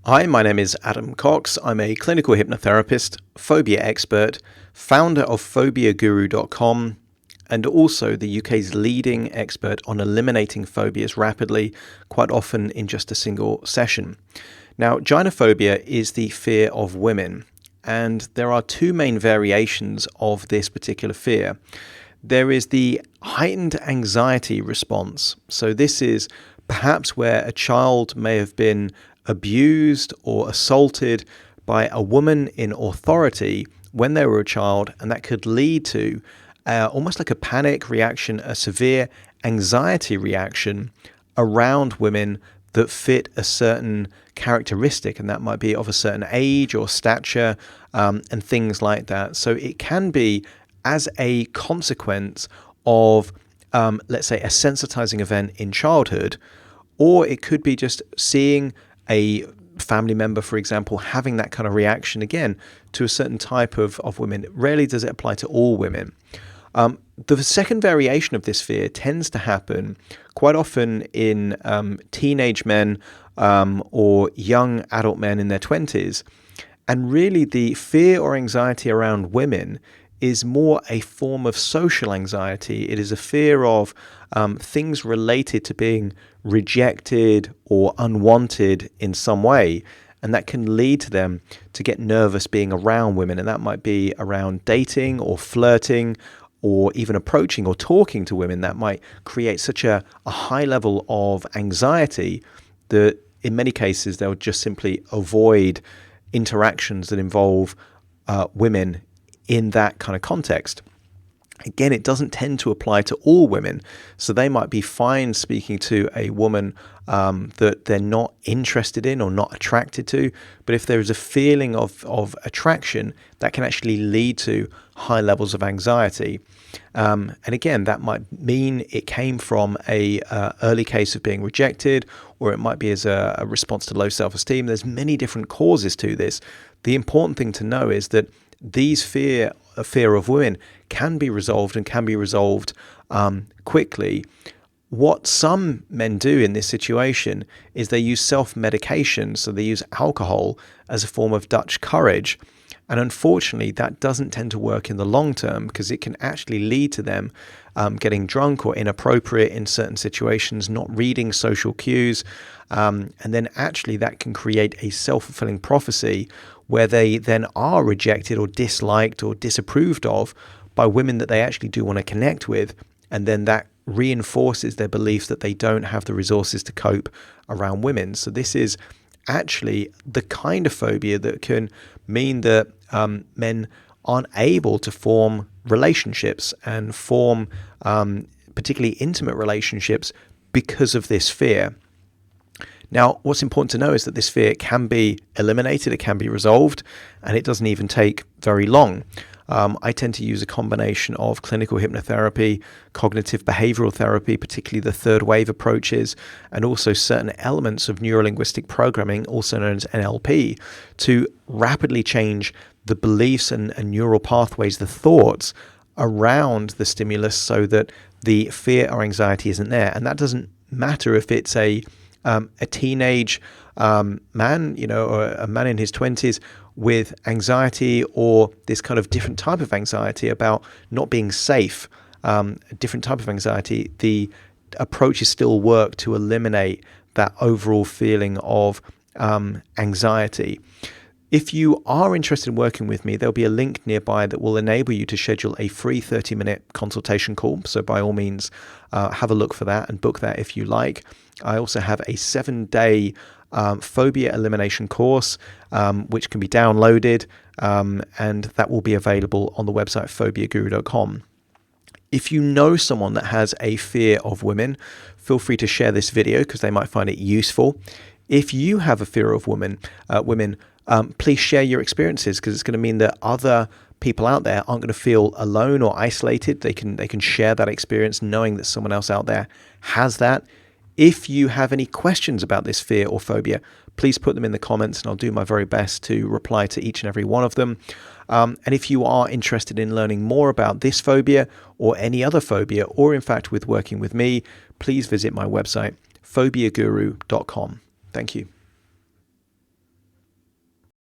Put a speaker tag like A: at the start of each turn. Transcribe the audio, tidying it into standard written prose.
A: Hi, my name is Adam Cox. I'm a clinical hypnotherapist, phobia expert, founder of phobiaguru.com, and also the UK's leading expert on eliminating phobias rapidly, quite often in just a single session. Now, gynophobia is the fear of women, and there are two main variations of this particular fear. There is the heightened anxiety response. So this is perhaps where a child may have been abused or assaulted by a woman in authority when they were a child, and that could lead to almost like a panic reaction, a severe anxiety reaction around women that fit a certain characteristic, and that might be of a certain age or stature and things like that. So it can be as a consequence of, let's say, a sensitizing event in childhood, or it could be just seeing a family member, for example, having that kind of reaction again to a certain type of women. Rarely does it apply to all women. The second variation of this fear tends to happen quite often in teenage men or young adult men in their 20s. And really the fear or anxiety around women is more a form of social anxiety. It is a fear of things related to being rejected or unwanted in some way, and that can lead to them to get nervous being around women, and that might be around dating or flirting or even approaching or talking to women. That might create such a high level of anxiety that in many cases they'll just simply avoid interactions that involve women in that kind of context. Again, it doesn't tend to apply to all women, so they might be fine speaking to a woman that they're not interested in or not attracted to, but if there is a feeling of attraction, that can actually lead to high levels of anxiety. And again, that might mean it came from a early case of being rejected, or it might be as a response to low self-esteem. There's many different causes to this. The important thing to know is that these fear of women can be resolved and can be resolved quickly. What some men do in this situation is they use self-medication, so they use alcohol as a form of Dutch courage. And unfortunately, that doesn't tend to work in the long term because it can actually lead to them getting drunk or inappropriate in certain situations, not reading social cues. And then actually that can create a self-fulfilling prophecy where they then are rejected or disliked or disapproved of by women that they actually do want to connect with. And then that reinforces their belief that they don't have the resources to cope around women. So this is actually the kind of phobia that can mean that men aren't able to form relationships and form particularly intimate relationships because of this fear. Now, what's important to know is that this fear can be eliminated, it can be resolved, and it doesn't even take very long. I tend to use a combination of clinical hypnotherapy, cognitive behavioral therapy, particularly the third wave approaches, and also certain elements of neurolinguistic programming, also known as NLP, to rapidly change the beliefs and neural pathways, the thoughts around the stimulus so that the fear or anxiety isn't there. And that doesn't matter if it's a teenage man, or a man in his 20s with anxiety, or this kind of different type of anxiety about not being safe, a different type of anxiety. The approaches still work to eliminate that overall feeling of anxiety. If you are interested in working with me, there'll be a link nearby that will enable you to schedule a free 30-minute consultation call. So by all means, have a look for that and book that if you like. I also have a 7-day phobia elimination course, which can be downloaded, and that will be available on the website phobiaguru.com. If you know someone that has a fear of women, feel free to share this video because they might find it useful. If you have a fear of women, please share your experiences, because it's going to mean that other people out there aren't going to feel alone or isolated. They can share that experience knowing that someone else out there has that. If you have any questions about this fear or phobia, please put them in the comments and I'll do my very best to reply to each and every one of them. And if you are interested in learning more about this phobia or any other phobia, or in fact with working with me, please visit my website, phobiaguru.com. Thank you.